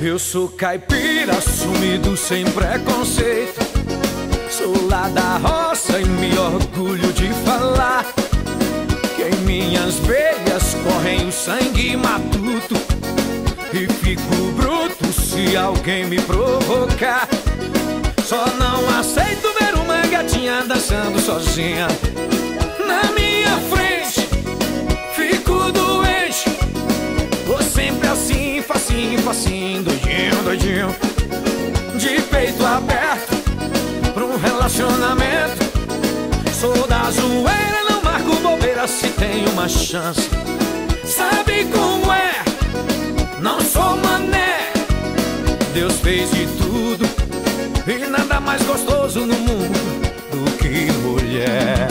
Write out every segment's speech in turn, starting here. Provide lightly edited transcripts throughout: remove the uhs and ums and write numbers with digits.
Eu sou caipira, assumido sem preconceito. Sou lá da roça e me orgulho de falar que em minhas veias correm o sangue matuto. E fico bruto se alguém me provocar. Só não aceito ver uma gatinha dançando sozinha na minha frente. Fico doente, tô sempre assim, facinho, facinho, doidinho, doidinho, de peito aberto pra um relacionamento. Sou da zoeira, não marco bobeira se tem uma chance. Sabe como é? Não sou mané. Deus fez de tudo e nada mais gostoso no mundo do que mulher.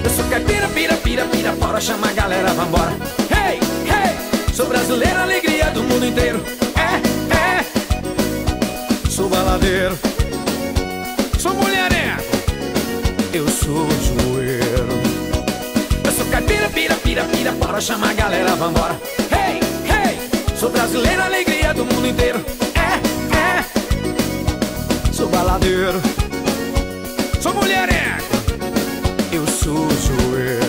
Eu sou caipira, pira, pira, pira, bora, chama a galera, vambora. Hey, hey, sou brasileiro, alegria do mundo inteiro. Sou baladeiro, sou mulherengo, eu sou joelho. Eu sou caipira, pira, pira, pira, bora, chama a galera, vambora. Hey, hey, sou brasileiro, alegria do mundo inteiro. Sou baladeiro, sou mulherengo, eu sou joelho.